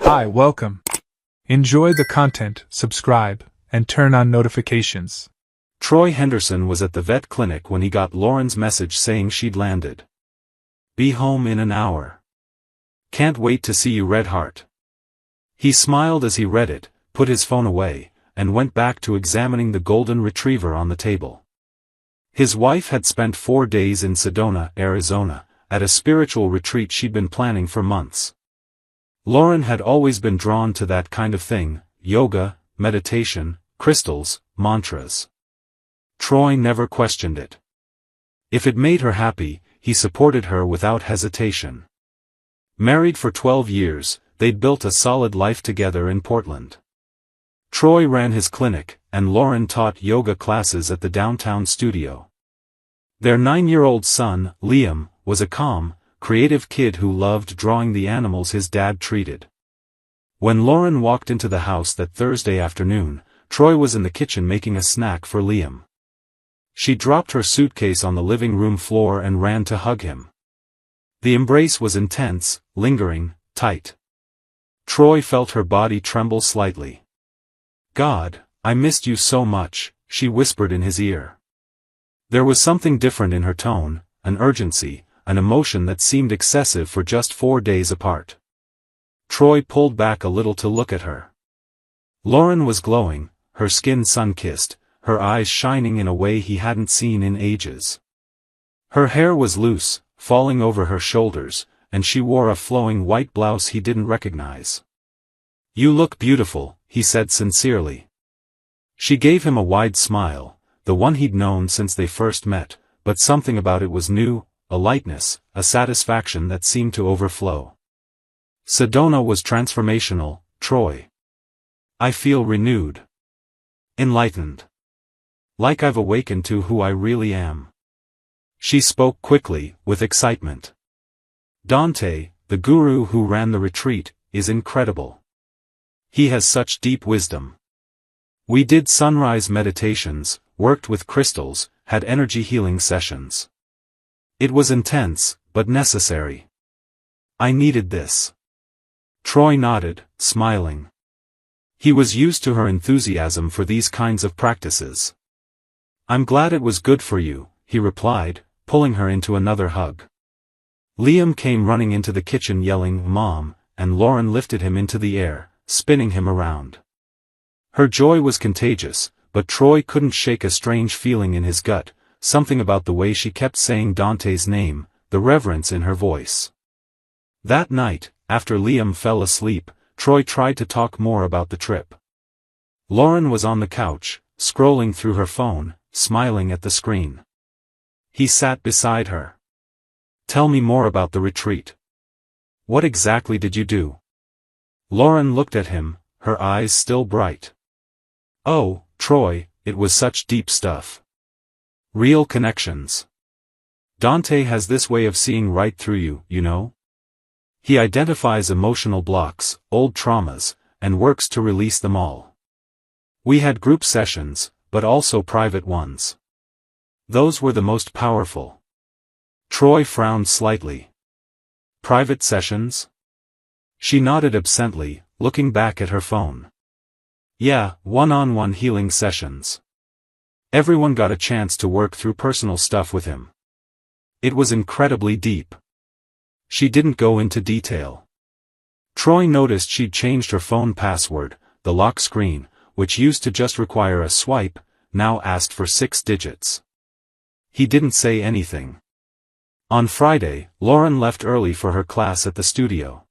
Hi, welcome. Enjoy the content, subscribe, and turn on notifications. Troy Henderson was at the vet clinic when he got Lauren's message saying she'd landed. Be home in an hour. Can't wait to see you, Redheart. He smiled as he read it, put his phone away, and went back to examining the golden retriever on the table. His wife had spent 4 days in Sedona, Arizona, at a spiritual retreat she'd been planning for months. Lauren had always been drawn to that kind of thing: yoga, meditation, crystals, mantras. Troy never questioned it. If it made her happy, he supported her without hesitation. Married for 12 years, they'd built a solid life together in Portland. Troy ran his clinic, and Lauren taught yoga classes at the downtown studio. Their 9-year-old son, Liam, was a calm, creative kid who loved drawing the animals his dad treated. When Lauren walked into the house that Thursday afternoon, Troy was in the kitchen making a snack for Liam. She dropped her suitcase on the living room floor and ran to hug him. The embrace was intense, lingering, tight. Troy felt her body tremble slightly. "God, I missed you so much," she whispered in his ear. There was something different in her tone, an urgency, an emotion that seemed excessive for just 4 days apart. Troy pulled back a little to look at her. Lauren was glowing, her skin sun-kissed, her eyes shining in a way he hadn't seen in ages. Her hair was loose, falling over her shoulders, and she wore a flowing white blouse he didn't recognize. "You look beautiful," he said sincerely. She gave him a wide smile, the one he'd known since they first met, but something about it was new, a lightness, a satisfaction that seemed to overflow. "Sedona was transformational, Troy. I feel renewed. Enlightened. Like I've awakened to who I really am." She spoke quickly, with excitement. "Dante, the guru who ran the retreat, is incredible. He has such deep wisdom. We did sunrise meditations, worked with crystals, had energy healing sessions. It was intense, but necessary. I needed this." Troy nodded, smiling. He was used to her enthusiasm for these kinds of practices. "I'm glad it was good for you," he replied, pulling her into another hug. Liam came running into the kitchen yelling, "Mom," and Lauren lifted him into the air, spinning him around. Her joy was contagious, but Troy couldn't shake a strange feeling in his gut, something about the way she kept saying Dante's name, the reverence in her voice. That night, after Liam fell asleep, Troy tried to talk more about the trip. Lauren was on the couch, scrolling through her phone, smiling at the screen. He sat beside her. "Tell me more about the retreat. What exactly did you do?" Lauren looked at him, her eyes still bright. "Oh, Troy, it was such deep stuff. Real connections. Dante has this way of seeing right through you, you know? He identifies emotional blocks, old traumas, and works to release them all. We had group sessions, but also private ones. Those were the most powerful." Troy frowned slightly. "Private sessions?" She nodded absently, looking back at her phone. "Yeah, one-on-one healing sessions. Everyone got a chance to work through personal stuff with him. It was incredibly deep." She didn't go into detail. Troy noticed she'd changed her phone password, the lock screen, which used to just require a swipe, now asked for 6 digits. He didn't say anything. On Friday, Lauren left early for her class at the studio.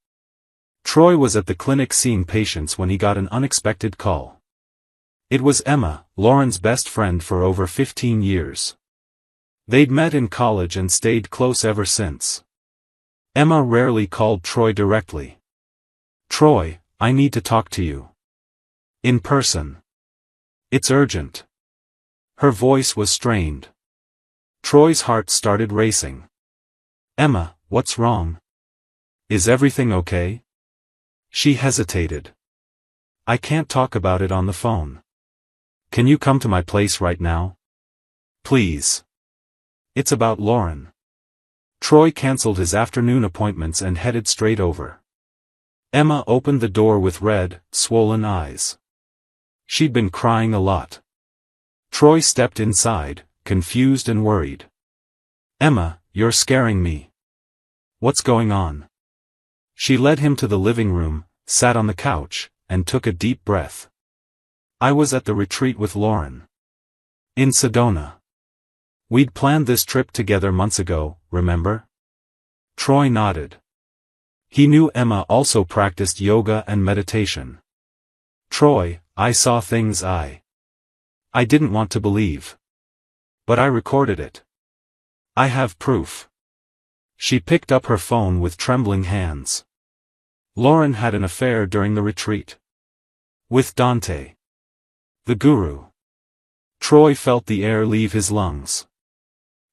Troy was at the clinic seeing patients when he got an unexpected call. It was Emma, Lauren's best friend for over 15 years. They'd met in college and stayed close ever since. Emma rarely called Troy directly. "Troy, I need to talk to you. In person. It's urgent." Her voice was strained. Troy's heart started racing. "Emma, what's wrong? Is everything okay?" She hesitated. "I can't talk about it on the phone. Can you come to my place right now? Please. It's about Lauren." Troy canceled his afternoon appointments and headed straight over. Emma opened the door with red, swollen eyes. She'd been crying a lot. Troy stepped inside, confused and worried. "Emma, you're scaring me. What's going on?" She led him to the living room, sat on the couch, and took a deep breath. "I was at the retreat with Lauren. In Sedona. We'd planned this trip together months ago, remember?" Troy nodded. He knew Emma also practiced yoga and meditation. "Troy, I saw things I didn't want to believe. But I recorded it. I have proof." She picked up her phone with trembling hands. Lauren had an affair during the retreat. With Dante. The guru. Troy felt the air leave his lungs.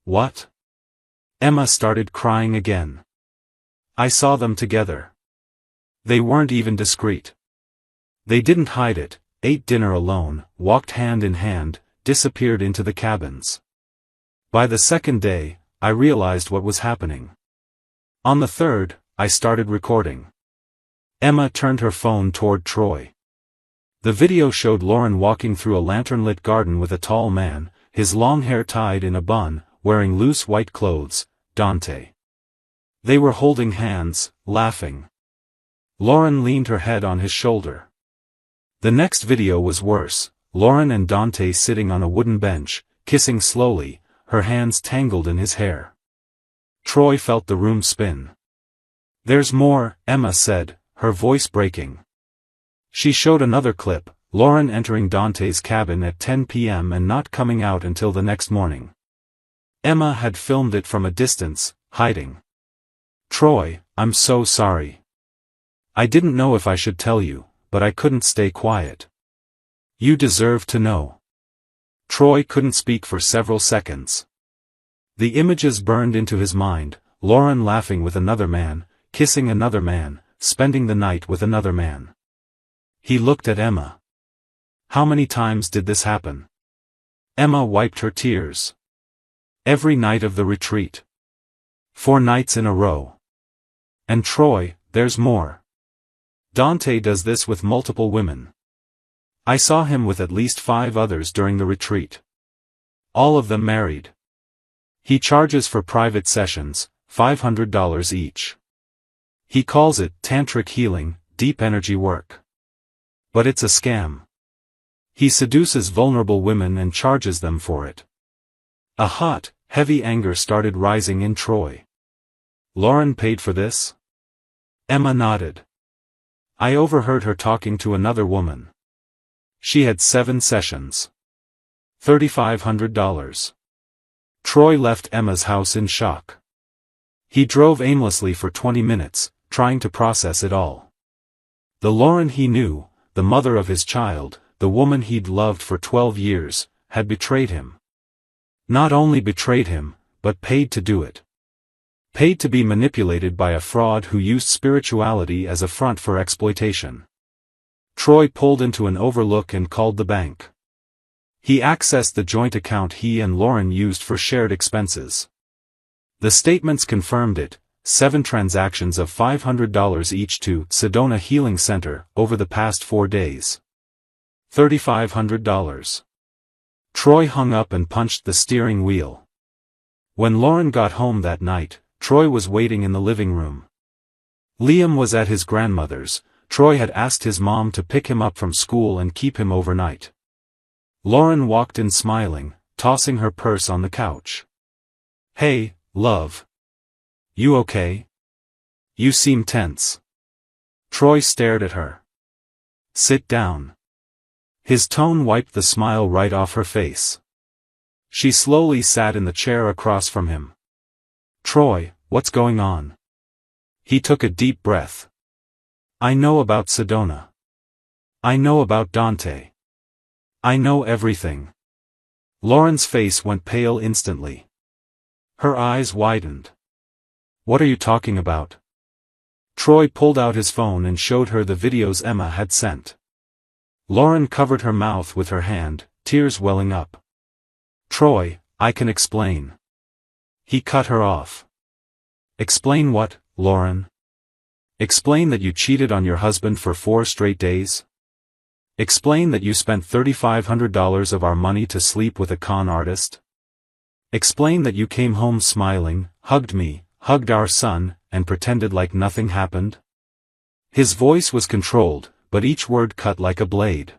"What?" Emma started crying again. "I saw them together. They weren't even discreet. They didn't hide it, ate dinner alone, walked hand in hand, disappeared into the cabins. By the second day, I realized what was happening. On the third, I started recording." Emma turned her phone toward Troy. The video showed Lauren walking through a lantern-lit garden with a tall man, his long hair tied in a bun, wearing loose white clothes, Dante. They were holding hands, laughing. Lauren leaned her head on his shoulder. The next video was worse, Lauren and Dante sitting on a wooden bench, kissing slowly, her hands tangled in his hair. Troy felt the room spin. "There's more," Emma said, her voice breaking. She showed another clip, Lauren entering Dante's cabin at 10 p.m. and not coming out until the next morning. Emma had filmed it from a distance, hiding. "Troy, I'm so sorry. I didn't know if I should tell you, but I couldn't stay quiet. You deserve to know." Troy couldn't speak for several seconds. The images burned into his mind, Lauren laughing with another man, kissing another man, spending the night with another man. He looked at Emma. "How many times did this happen?" Emma wiped her tears. "Every night of the retreat. 4 nights in a row. And Troy, there's more. Dante does this with multiple women. I saw him with at least 5 others during the retreat. All of them married. He charges for private sessions, $500 each. He calls it tantric healing, deep energy work. But it's a scam. He seduces vulnerable women and charges them for it." A hot, heavy anger started rising in Troy. "Lauren paid for this?" Emma nodded. "I overheard her talking to another woman. She had 7 sessions. $3,500. Troy left Emma's house in shock. He drove aimlessly for 20 minutes, trying to process it all. The Lauren he knew, the mother of his child, the woman he'd loved for 12 years, had betrayed him. Not only betrayed him, but paid to do it. Paid to be manipulated by a fraud who used spirituality as a front for exploitation. Troy pulled into an overlook and called the bank. He accessed the joint account he and Lauren used for shared expenses. The statements confirmed it, 7 transactions of $500 each to Sedona Healing Center over the past 4 days. $3,500. Troy hung up and punched the steering wheel. When Lauren got home that night, Troy was waiting in the living room. Liam was at his grandmother's. Troy had asked his mom to pick him up from school and keep him overnight. Lauren walked in smiling, tossing her purse on the couch. "Hey, love. You okay? You seem tense." Troy stared at her. "Sit down." His tone wiped the smile right off her face. She slowly sat in the chair across from him. "Troy, what's going on?" He took a deep breath. "I know about Sedona. I know about Dante. I know everything." Lauren's face went pale instantly. Her eyes widened. "What are you talking about?" Troy pulled out his phone and showed her the videos Emma had sent. Lauren covered her mouth with her hand, tears welling up. "Troy, I can explain." He cut her off. "Explain what, Lauren?" Explain that you cheated on your husband for 4 straight days? Explain that you spent $3,500 of our money to sleep with a con artist? Explain that you came home smiling, hugged me, hugged our son, and pretended like nothing happened? His voice was controlled, but each word cut like a blade.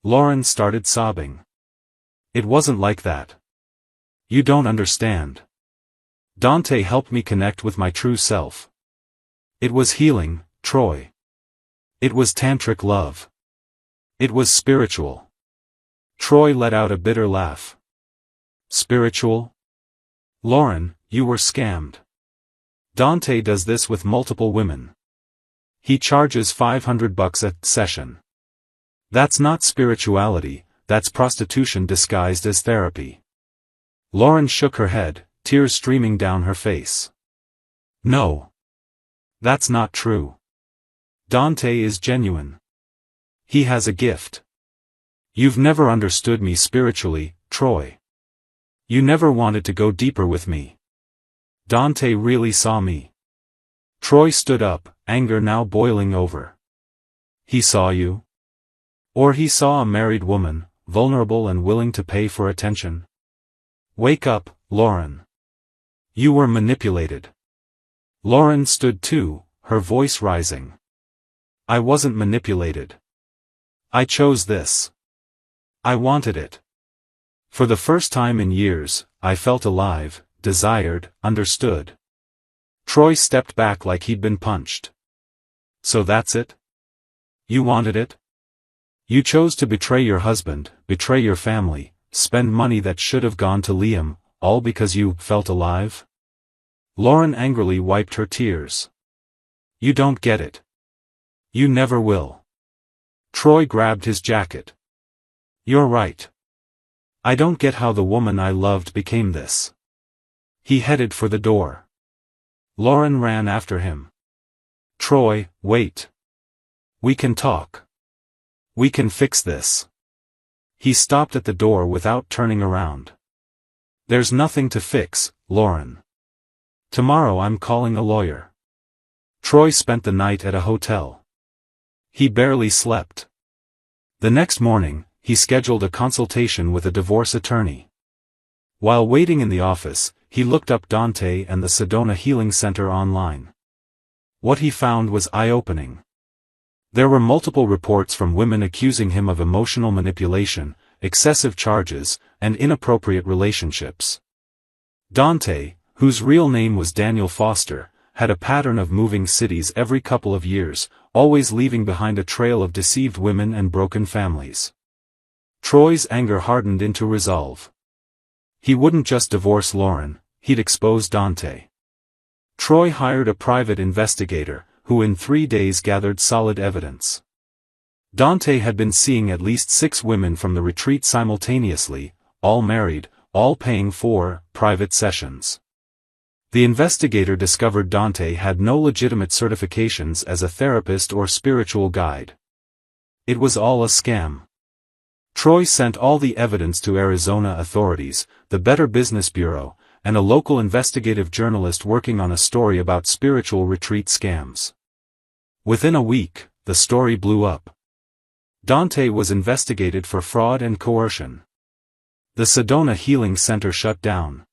Lauren started sobbing. It wasn't like that. You don't understand. Dante helped me connect with my true self. It was healing, Troy. It was tantric love. It was spiritual. Troy let out a bitter laugh. Spiritual? Lauren, you were scammed. Dante does this with multiple women. He charges $500 a session. That's not spirituality, that's prostitution disguised as therapy. Lauren shook her head, tears streaming down her face. No. That's not true. Dante is genuine. He has a gift. You've never understood me spiritually, Troy. You never wanted to go deeper with me. Dante really saw me. Troy stood up, anger now boiling over. He saw you? Or he saw a married woman, vulnerable and willing to pay for attention? Wake up, Lauren. You were manipulated. Lauren stood too, her voice rising. I wasn't manipulated. I chose this. I wanted it. For the first time in years, I felt alive, desired, understood. Troy stepped back like he'd been punched. So that's it? You wanted it? You chose to betray your husband, betray your family, spend money that should have gone to Liam, all because you felt alive? Lauren angrily wiped her tears. You don't get it. You never will. Troy grabbed his jacket. You're right. I don't get how the woman I loved became this. He headed for the door. Lauren ran after him. Troy, wait. We can talk. We can fix this. He stopped at the door without turning around. There's nothing to fix, Lauren. Tomorrow I'm calling a lawyer. Troy spent the night at a hotel. He barely slept. The next morning, he scheduled a consultation with a divorce attorney. While waiting in the office, he looked up Dante and the Sedona Healing Center online. What he found was eye-opening. There were multiple reports from women accusing him of emotional manipulation, excessive charges, and inappropriate relationships. Dante, whose real name was Daniel Foster, had a pattern of moving cities every couple of years, always leaving behind a trail of deceived women and broken families. Troy's anger hardened into resolve. He wouldn't just divorce Lauren, he'd expose Dante. Troy hired a private investigator, who in 3 days gathered solid evidence. Dante had been seeing at least 6 women from the retreat simultaneously, all married, all paying for private sessions. The investigator discovered Dante had no legitimate certifications as a therapist or spiritual guide. It was all a scam. Troy sent all the evidence to Arizona authorities, the Better Business Bureau, and a local investigative journalist working on a story about spiritual retreat scams. Within a week, the story blew up. Dante was investigated for fraud and coercion. The Sedona Healing Center shut down.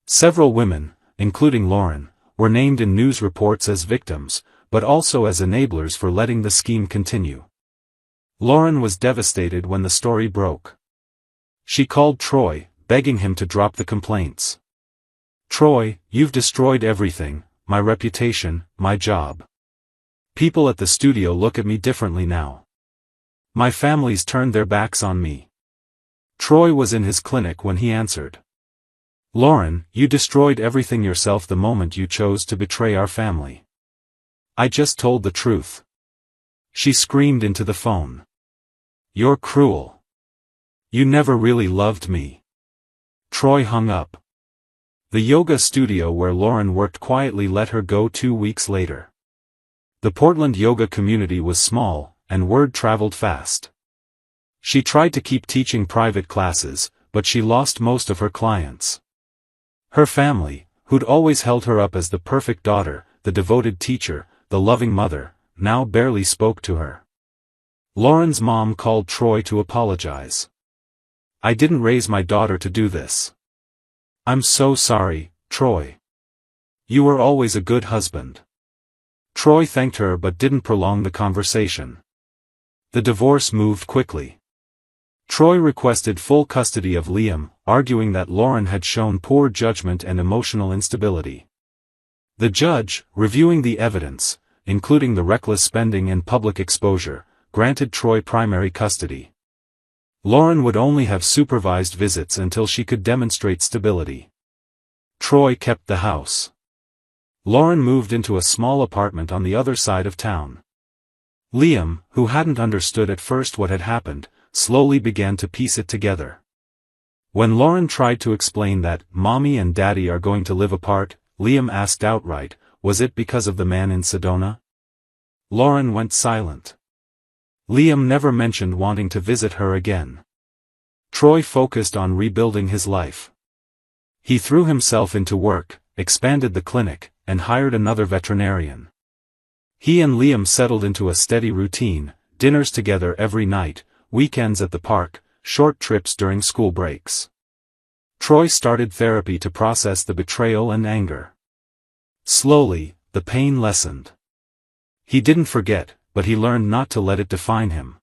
Several women, including Lauren, were named in news reports as victims, but also as enablers for letting the scheme continue. Lauren was devastated when the story broke. She called Troy, begging him to drop the complaints. Troy, you've destroyed everything, my reputation, my job. People at the studio look at me differently now. My family's turned their backs on me. Troy was in his clinic when he answered. Lauren, you destroyed everything yourself the moment you chose to betray our family. I just told the truth. She screamed into the phone. You're cruel. You never really loved me. Troy hung up. The yoga studio where Lauren worked quietly let her go 2 weeks later. The Portland yoga community was small, and word traveled fast. She tried to keep teaching private classes, but she lost most of her clients. Her family, who'd always held her up as the perfect daughter, the devoted teacher, the loving mother, now barely spoke to her. Lauren's mom called Troy to apologize. "I didn't raise my daughter to do this. I'm so sorry, Troy. You were always a good husband." Troy thanked her but didn't prolong the conversation. The divorce moved quickly. Troy requested full custody of Liam, arguing that Lauren had shown poor judgment and emotional instability. The judge, reviewing the evidence, including the reckless spending and public exposure, granted Troy primary custody. Lauren would only have supervised visits until she could demonstrate stability. Troy kept the house. Lauren moved into a small apartment on the other side of town. Liam, who hadn't understood at first what had happened, slowly began to piece it together. When Lauren tried to explain that Mommy and Daddy are going to live apart, Liam asked outright, was it because of the man in Sedona? Lauren went silent. Liam never mentioned wanting to visit her again. Troy focused on rebuilding his life. He threw himself into work, expanded the clinic, and hired another veterinarian. He and Liam settled into a steady routine, dinners together every night, weekends at the park, short trips during school breaks. Troy started therapy to process the betrayal and anger. Slowly, the pain lessened. He didn't forget, but he learned not to let it define him.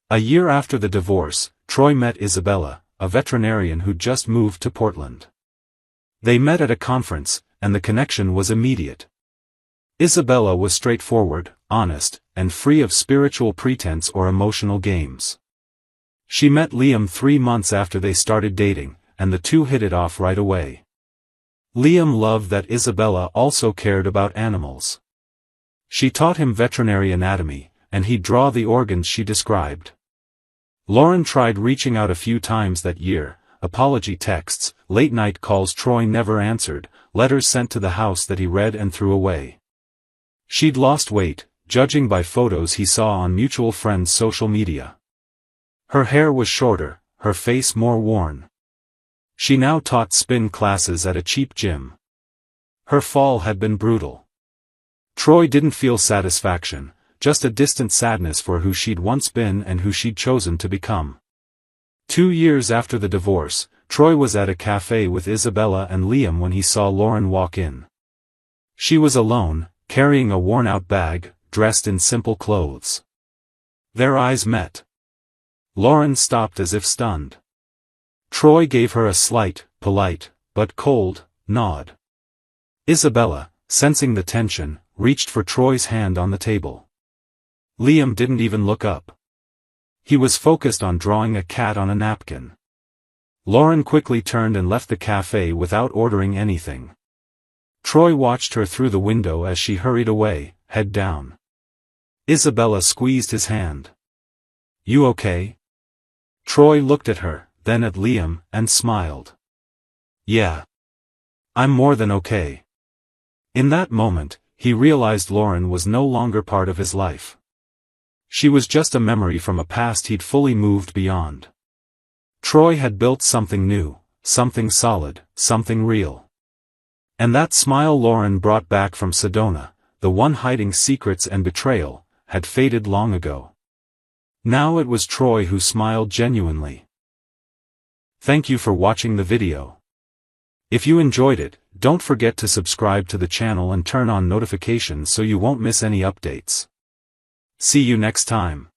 A year after the divorce, Troy met Isabella, a veterinarian who'd just moved to Portland. They met at a conference, and the connection was immediate. Isabella was straightforward, honest, and free of spiritual pretense or emotional games. She met Liam 3 months after they started dating, and the two hit it off right away. Liam loved that Isabella also cared about animals. She taught him veterinary anatomy, and he'd draw the organs she described. Lauren tried reaching out a few times that year, apology texts, late-night calls Troy never answered, letters sent to the house that he read and threw away. She'd lost weight, judging by photos he saw on mutual friends' social media. Her hair was shorter, her face more worn. She now taught spin classes at a cheap gym. Her fall had been brutal. Troy didn't feel satisfaction, just a distant sadness for who she'd once been and who she'd chosen to become. 2 years after the divorce, Troy was at a cafe with Isabella and Liam when he saw Lauren walk in. She was alone, carrying a worn-out bag, dressed in simple clothes. Their eyes met. Lauren stopped as if stunned. Troy gave her a slight, polite, but cold, nod. Isabella, sensing the tension, reached for Troy's hand on the table. Liam didn't even look up. He was focused on drawing a cat on a napkin. Lauren quickly turned and left the cafe without ordering anything. Troy watched her through the window as she hurried away, head down. Isabella squeezed his hand. "You okay?" Troy looked at her, then at Liam, and smiled. "Yeah. I'm more than okay." In that moment, he realized Lauren was no longer part of his life. She was just a memory from a past he'd fully moved beyond. Troy had built something new, something solid, something real. And that smile Lauren brought back from Sedona, the one hiding secrets and betrayal, had faded long ago. Now it was Troy who smiled genuinely. Thank you for watching the video. If you enjoyed it, don't forget to subscribe to the channel and turn on notifications so you won't miss any updates. See you next time.